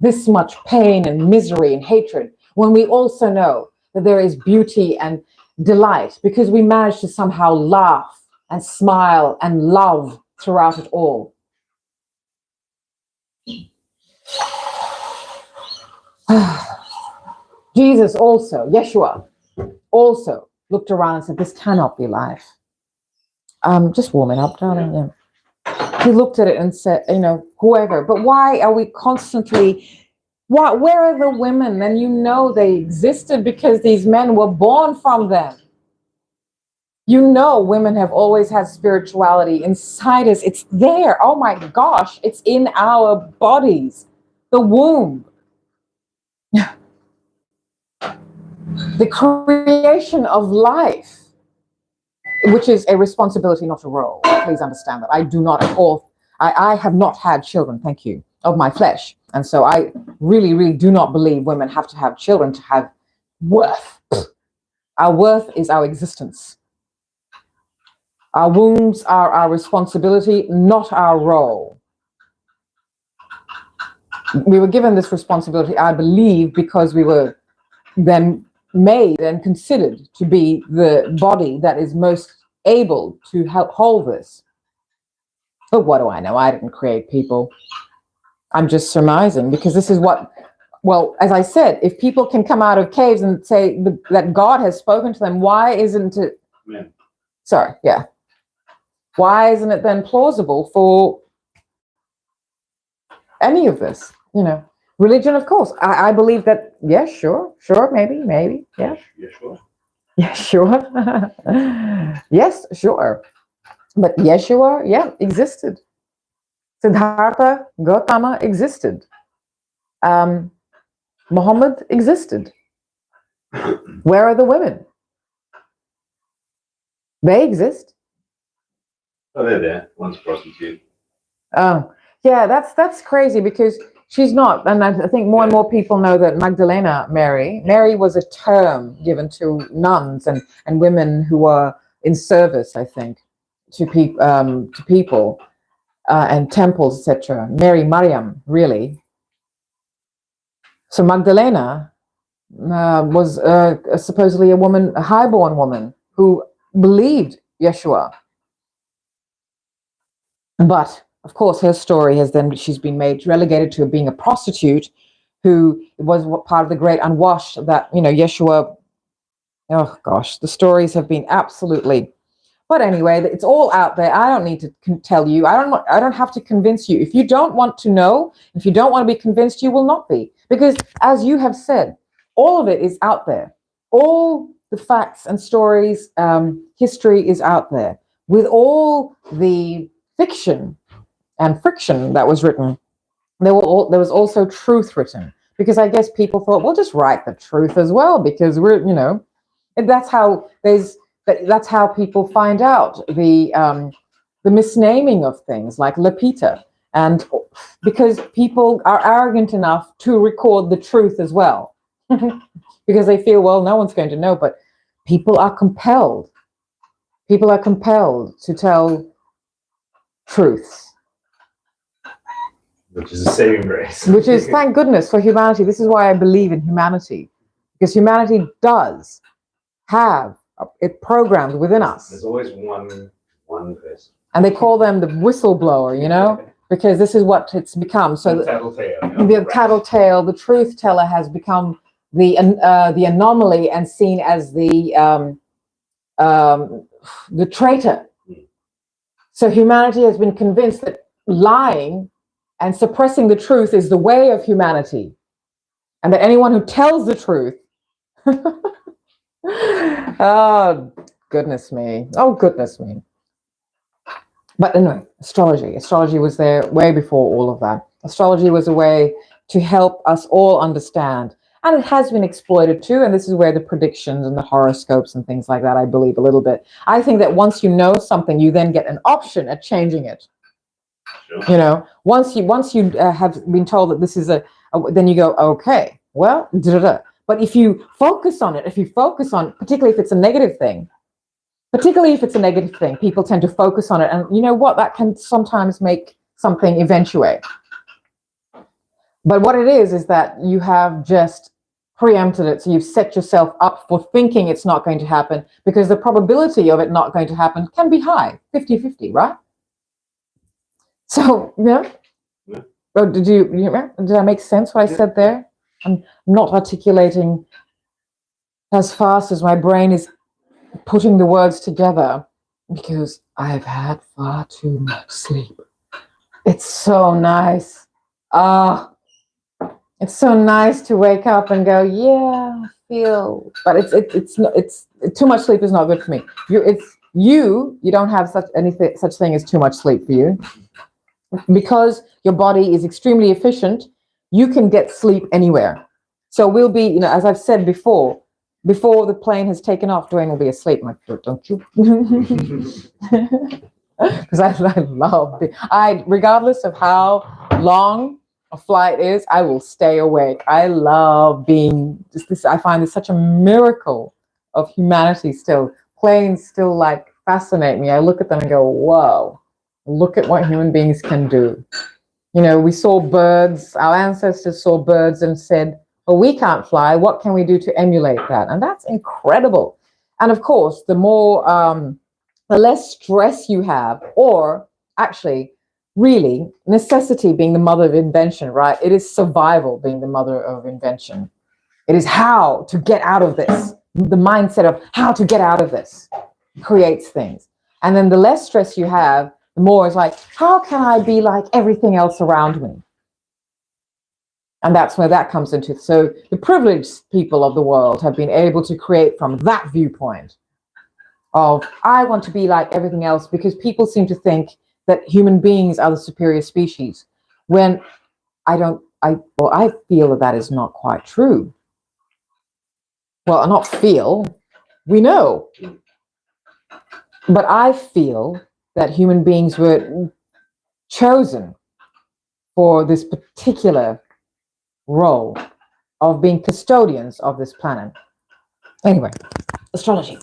This much pain and misery and hatred, when we also know that there is beauty and delight, because we manage to somehow laugh and smile and love throughout it all. Jesus also, Yeshua, also looked around and said, this cannot be life. Just warming up, darling. Yeah. He looked at it and said, whoever, but why are we constantly, where are the women? And they existed because these men were born from them. Women have always had spirituality inside us. It's there. Oh my gosh, it's in our bodies. The womb. The creation of life, which is a responsibility, not a role. Please understand that. I do not at all, I have not had children, thank you, of my flesh. And so I really, really do not believe women have to have children to have worth. Our worth is our existence. Our wombs are our responsibility, not our role. We were given this responsibility, I believe, because we were then made and considered to be the body that is most able to help hold this. But what do I know? I didn't create people. I'm just surmising, because this is what, well, as I said, if people can come out of caves and say that God has spoken to them, why isn't it? Amen. Sorry, yeah. Why isn't it then plausible for any of this? Religion, of course. I believe that, yes, sure, maybe, yeah. Yeah, sure. Yeah, sure. Yes, sure. But Yeshua, yeah, existed. Siddhartha Gautama existed. Muhammad existed. Where are the women? They exist. Oh, they're there. One's prostitute. Oh, yeah, that's crazy, because she's not. And I think more and more people know that Magdalena Mary was a term given to nuns and women who were in service, I think, to people and temples, etc. Mary Mariam, really. So Magdalena was supposedly a woman, a highborn woman who believed Yeshua. But of course, her story she's been made relegated to being a prostitute who was part of the great unwashed that, Yeshua, oh gosh, the stories have been absolutely, but anyway, it's all out there. I don't need to tell you. I don't have to convince you. If you don't want to know, if you don't want to be convinced, you will not be. Because as you have said, all of it is out there. All the facts and stories, history is out there. With all the fiction and friction that was written, there was also truth written, because I guess people thought, we'll just write the truth as well, because we're, and that's how people find out the misnaming of things like Lapita, and because people are arrogant enough to record the truth as well, because they feel, well, no one's going to know, but people are compelled to tell truth. Which is a saving grace. Which is, thank goodness for humanity. This is why I believe in humanity, because humanity does have it programmed within us. There's always one person. And they call them the whistleblower, because this is what it's become. So the tattletale, the truth teller has become the anomaly and seen as the traitor. So humanity has been convinced that lying and suppressing the truth is the way of humanity, and that anyone who tells the truth, oh goodness me, But anyway, astrology was there way before all of that. Astrology was a way to help us all understand, and it has been exploited too. And this is where the predictions and the horoscopes and things like that, I believe a little bit. I think that once you know something, you then get an option at changing it. Sure. You know, once you have been told that this is then you go, okay, well, da-da-da. But if you focus on it, particularly if it's a negative thing, people tend to focus on it. And you know what? That can sometimes make something eventuate. But what it is that you have just preempted it. So you've set yourself up for thinking it's not going to happen, because the probability of it not going to happen can be high, 50-50, right? So, yeah. Oh, did that make sense what I said there? I'm not articulating as fast as my brain is putting the words together, because I've had far too much sleep. It's so nice. It's so nice to wake up and go, yeah, I feel. But it's too much sleep is not good for me. You don't have such thing as too much sleep for you, because your body is extremely efficient. You can get sleep anywhere. So we'll be, as I've said before the plane has taken off, Dwayne will be asleep. I'm like, don't you? Because I love regardless of how long a flight is, I will stay awake. I love being this. I find this such a miracle of humanity still. Planes still fascinate me. I look at them and go, whoa, look at what human beings can do. We saw birds, our ancestors saw birds and said, well, we can't fly. What can we do to emulate that? And that's incredible. And of course, the less stress you have, or actually, really, necessity being the mother of invention, right? It is survival being the mother of invention. It is how to get out of this. The mindset of how to get out of this creates things. And then the less stress you have, the more it's like, how can I be like everything else around me? And that's where that comes into. So the privileged people of the world have been able to create from that viewpoint of, I want to be like everything else, because people seem to think that human beings are the superior species, when I feel that is not quite true. Well, not feel, we know. But I feel that human beings were chosen for this particular role of being custodians of this planet. Anyway, astrology.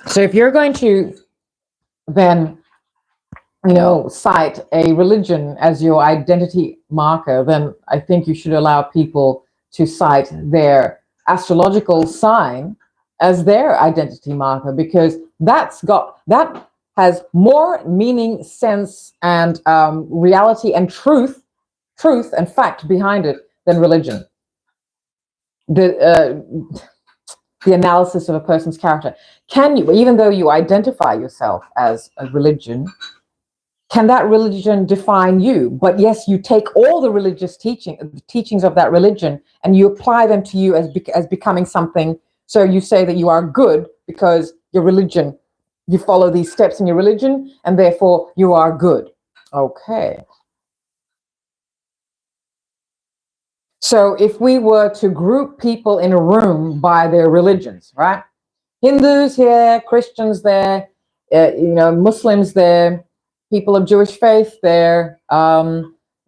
So if you're going to then, cite a religion as your identity marker, then I think you should allow people to cite their astrological sign as their identity marker, because that has more meaning, sense, and reality and truth and fact behind it than religion. The analysis of a person's character. Can you, even though you identify yourself as a religion, can that religion define you? But yes, you take all the religious teachings of that religion, and you apply them to you as becoming something. So you say that you are good because your religion, you follow these steps in your religion, and therefore you are good. Okay. So if we were to group people in a room by their religions, right? Hindus here, Christians there, Muslims there, people of Jewish faith there,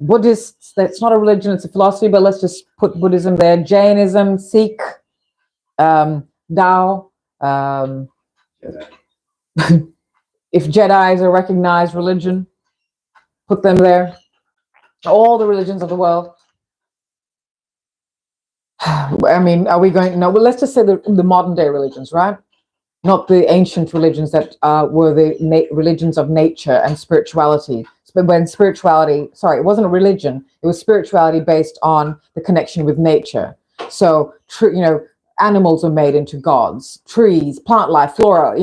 Buddhists, that's not a religion, it's a philosophy, but let's just put Buddhism there, Jainism, Sikh, Tao. If Jedi is a recognized religion, put them there. All the religions of the world. I mean, are we going? No, well, let's just say the modern day religions, right? not the ancient religions that were the religions of nature and spirituality. But when spirituality, sorry, it wasn't a religion, it was spirituality based on the connection with nature. So, animals were made into gods, trees, plant life, flora,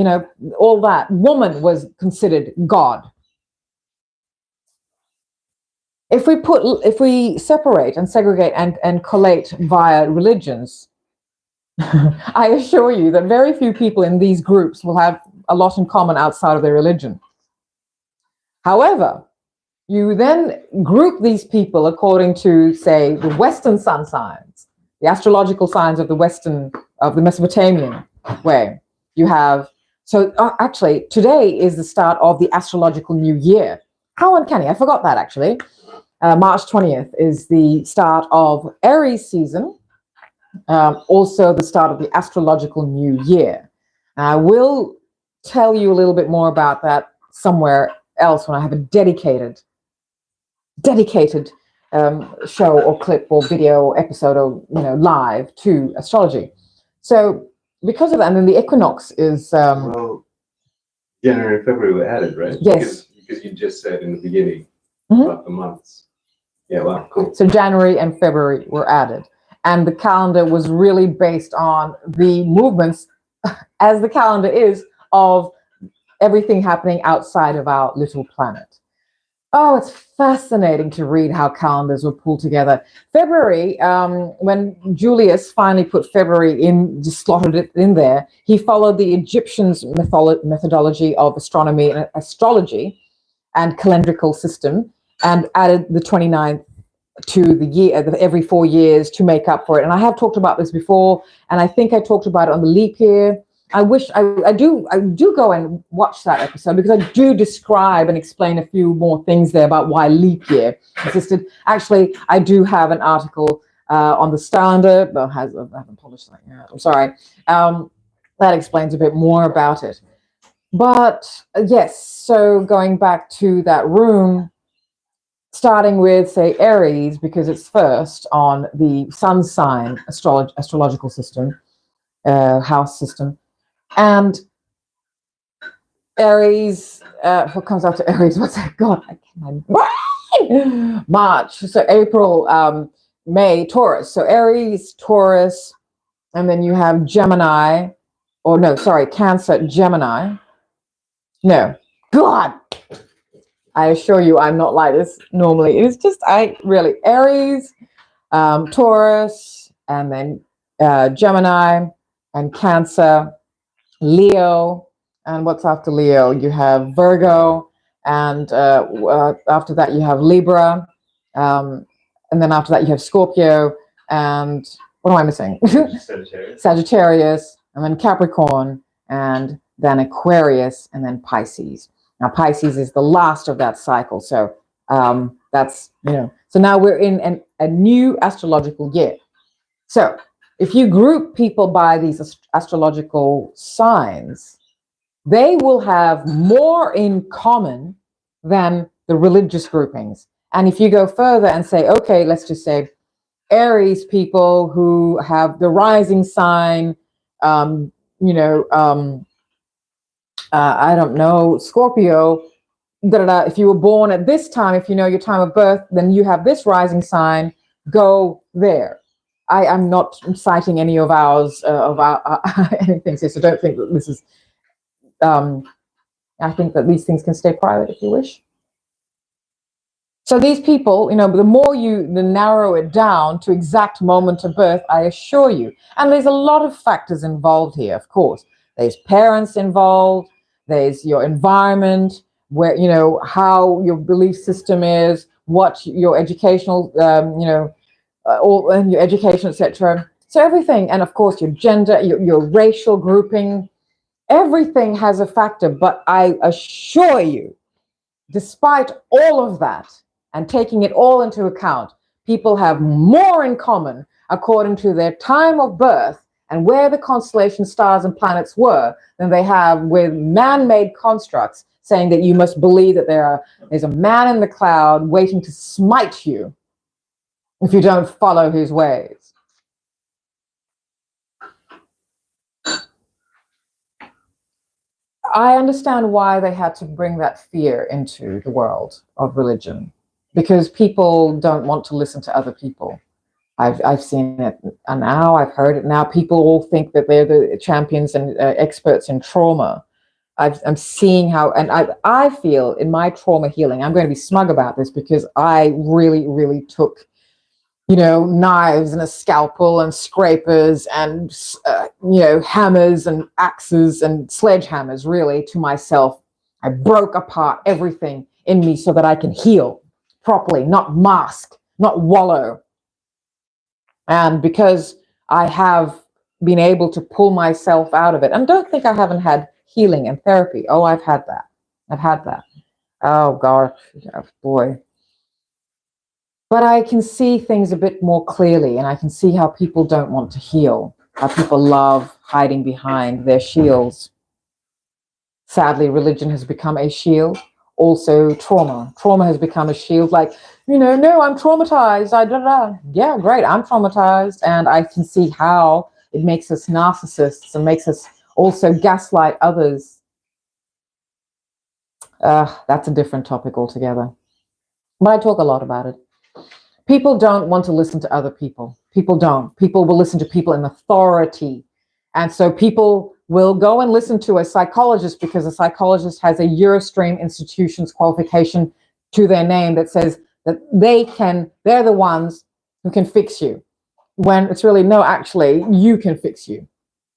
all that. Woman was considered God. If we separate and segregate and collate via religions, I assure you that very few people in these groups will have a lot in common outside of their religion. However, you then group these people according to, say, the Western sun signs, the astrological signs of the Mesopotamian way. You have, actually, today is the start of the astrological new year. How uncanny, I forgot that actually. March 20th is the start of Aries season, also the start of the astrological new year. I will tell you a little bit more about that somewhere else when I have a dedicated show or clip or video or episode or live to astrology. So because of that, and then the equinox is well, January and February were added, right? Yes, because you just said in the beginning about the months. Yeah, wow, cool. So January and February were added, and the calendar was really based on the movements, as the calendar is, of everything happening outside of our little planet. Oh, it's fascinating to read how calendars were pulled together. February, when Julius finally put February in, just slotted it in there, he followed the Egyptians' methodology of astronomy and astrology and calendrical system, and added the 29th to the year, every 4 years, to make up for it. And I have talked about this before, and I think I talked about it on the leap year. I wish I do go and watch that episode, because I do describe and explain a few more things there about why leap year existed. Actually, I do have an article on the Standard, but I haven't published that yet. I'm sorry. That explains a bit more about it. But yes, so going back to that room, starting with, say, Aries, because it's first on the sun sign astrological system, house system. And Aries, what comes after Aries? What's that? God, I can't. March. So April, May, Taurus. So Aries, Taurus, and then you have Gemini, or no, sorry, Cancer, Gemini. No, God, I assure you I'm not like this normally. It's just, Aries, Taurus, and then Gemini, and Cancer, Leo, and what's after Leo? You have Virgo, and after that you have Libra, and then after that you have Scorpio, and what am I missing? Sagittarius, and then Capricorn, and then Aquarius, and then Pisces. Now Pisces is the last of that cycle, so that's, so now we're in a new astrological year. So if you group people by these astrological signs, they will have more in common than the religious groupings. And if you go further and say, okay, let's just say Aries people who have the rising sign, I don't know, Scorpio, if you were born at this time, if you know your time of birth, then you have this rising sign, go there. I'm not citing any of ours, anything, so don't think that this is, I think that these things can stay private if you wish. So these people, the more you narrow it down to exact moment of birth, I assure you, and there's a lot of factors involved here, of course. There's parents involved, there's your environment, where, how your belief system is, what your educational, and your education, etc. So everything, and of course your gender, your racial grouping, everything has a factor. But I assure you, despite all of that, and taking it all into account, people have more in common according to their time of birth and where the constellation stars and planets were than they have with man-made constructs saying that you must believe that there's a man in the cloud waiting to smite you if you don't follow his ways. I understand why they had to bring that fear into the world of religion, because people don't want to listen to other people. I've seen it now. I've heard it now. People all think that they're the champions and experts in trauma. I'm seeing how, and I feel in my trauma healing, I'm going to be smug about this because I really, really took, knives and a scalpel and scrapers and, hammers and axes and sledgehammers really to myself. I broke apart everything in me so that I can heal properly, not mask, not wallow. And because I have been able to pull myself out of it, and don't think I haven't had healing and therapy. Oh, I've had that. I've had that. Oh, God, boy. But I can see things a bit more clearly, and I can see how people don't want to heal, how people love hiding behind their shields. Sadly, religion has become a shield. Also, trauma. Trauma has become a shield. Like, no, I'm traumatized. Yeah, great. I'm traumatized. And I can see how it makes us narcissists and makes us also gaslight others. That's a different topic altogether. But I talk a lot about it. People don't want to listen to other people. People don't. People will listen to people in authority. And so people will go and listen to a psychologist because a psychologist has a Eurostream institution's qualification to their name that says that they're the ones who can fix you. When it's really, no, actually, you can fix you.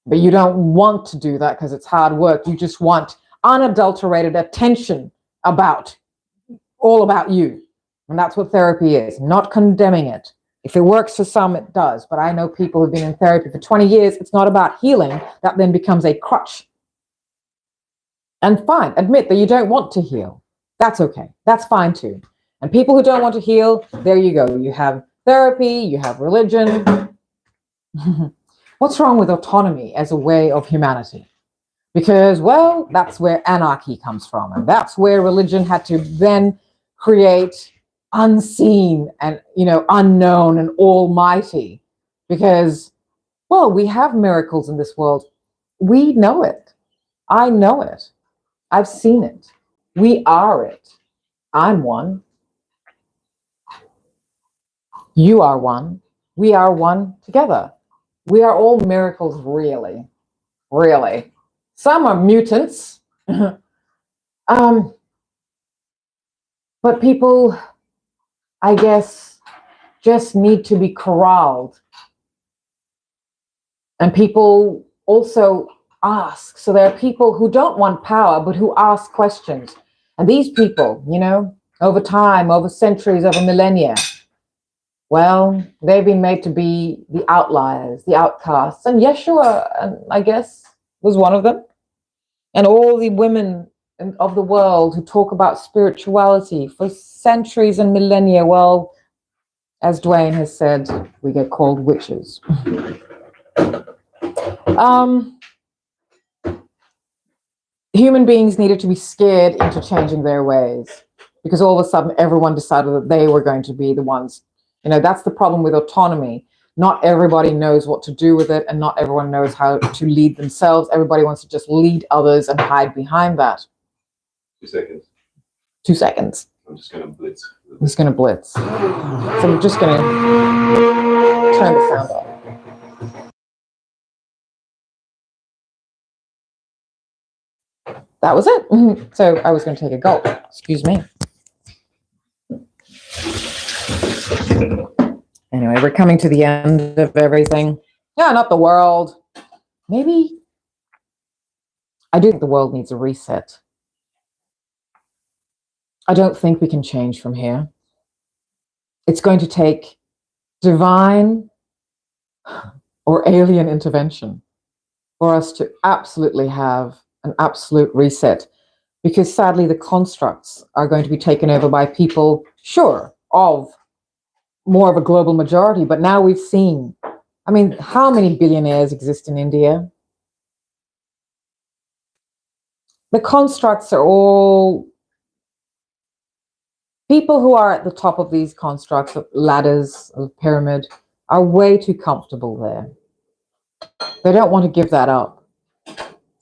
But you don't want to do that because it's hard work. You just want unadulterated attention all about you. And that's what therapy is, not condemning it. If it works for some, it does. But I know people who've been in therapy for 20 years. It's not about healing. That then becomes a crutch. And fine, admit that you don't want to heal. That's okay. That's fine too. And people who don't want to heal, there you go. You have therapy, you have religion. What's wrong with autonomy as a way of humanity? Because, well, that's where anarchy comes from. And that's where religion had to then create unseen and, unknown and almighty. Because, well, we have miracles in this world. We know it. I know it. I've seen it. We are it. I'm one. You are one. We are one together. We are all miracles, really. Really. Some are mutants. But people, I guess, just need to be corralled. And people also ask. So there are people who don't want power, but who ask questions. And these people, over time, over centuries, over millennia, well, they've been made to be the outliers, the outcasts. And Yeshua, I guess, was one of them. And all the women of the world who talk about spirituality for centuries and millennia, well, as Dwayne has said, we get called witches. Human beings needed to be scared into changing their ways because all of a sudden everyone decided that they were going to be the ones. That's the problem with autonomy. Not everybody knows what to do with it, and not everyone knows how to lead themselves. Everybody wants to just lead others and hide behind that. 2 seconds. 2 seconds. I'm just going to blitz. I'm just going to blitz. So I'm just going to turn the sound off. That was it. So I was going to take a gulp. Excuse me. Anyway, we're coming to the end of everything. Yeah, not the world. Maybe. I do think the world needs a reset. I don't think we can change from here. It's going to take divine or alien intervention for us to absolutely have an absolute reset, because sadly the constructs are going to be taken over by people, sure, of more of a global majority, but now we've seen, how many billionaires exist in India? The constructs are all people who are at the top of these constructs, of ladders, of pyramid, are way too comfortable there. They don't want to give that up.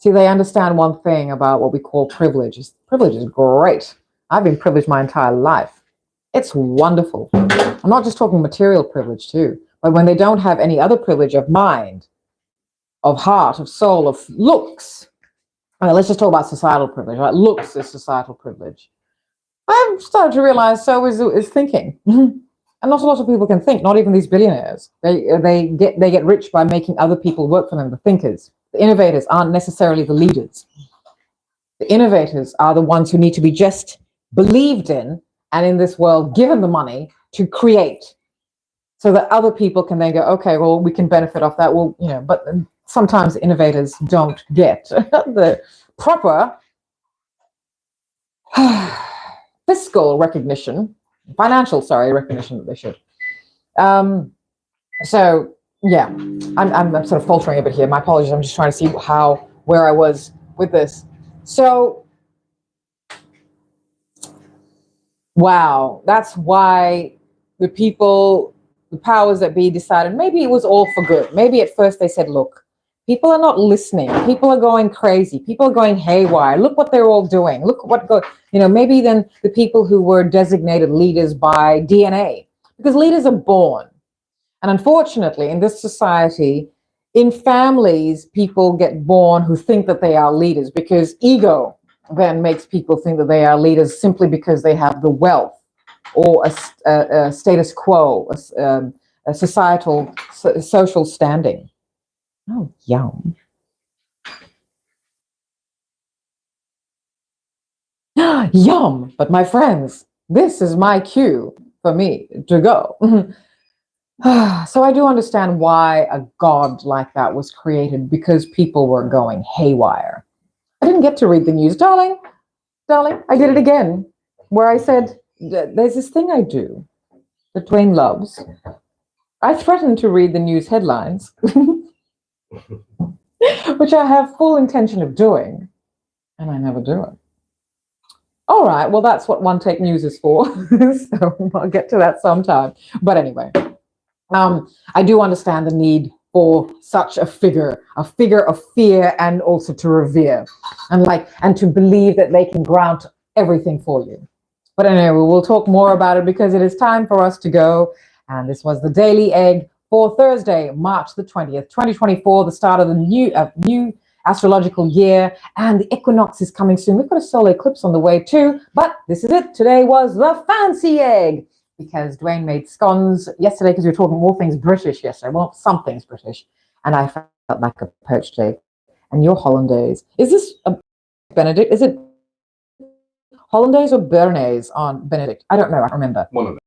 See, they understand one thing about what we call privilege. Privilege is great. I've been privileged my entire life. It's wonderful. I'm not just talking material privilege too, but when they don't have any other privilege of mind, of heart, of soul, of looks. Let's just talk about societal privilege, right? Looks is societal privilege. I've started to realize so is thinking. And not a lot of people can think, not even these billionaires. They get rich by making other people work for them, the thinkers. The innovators aren't necessarily the leaders. The innovators are the ones who need to be just believed in, and in this world given the money to create, so that other people can then go, okay, well, we can benefit off that. Well, but sometimes innovators don't get the proper fiscal recognition, financial, recognition that they should. So yeah, I'm sort of faltering a bit here. My apologies. I'm just trying to see where I was with this. So, wow, that's why the powers that be decided maybe it was all for good. Maybe at first they said, look, people are not listening. People are going crazy. People are going haywire. Look what they're all doing. Look what maybe then the people who were designated leaders by DNA, because leaders are born. And unfortunately, in this society, in families, people get born who think that they are leaders, because ego then makes people think that they are leaders simply because they have the wealth or a status quo, a societal, social standing. Oh, yum. Yum. But my friends, this is my cue for me to go. So I do understand why a god like that was created, because people were going haywire. I didn't get to read the news, darling, I did it again, where I said, there's this thing I do that Dwayne loves. I threaten to read the news headlines, which I have full intention of doing, and I never do it. All right, well, that's what One Take News is for. So I'll get to that sometime. But anyway, I do understand the need for such a figure of fear, and also to revere, and to believe that they can grant everything for you. But anyway, we'll talk more about it, because it is time for us to go. And this was the Daily Egg for Thursday, March the 20th, 2024, the start of the new astrological year, and the equinox is coming soon. We've got a solar eclipse on the way too, but this is it. Today was the fancy egg, because Dwayne made scones yesterday, because we were talking all things British yesterday. Well, some things British, and I felt like a poached egg. And your hollandaise, is this a Benedict? Is it hollandaise or béarnaise on Benedict? I don't know. I remember. One of them.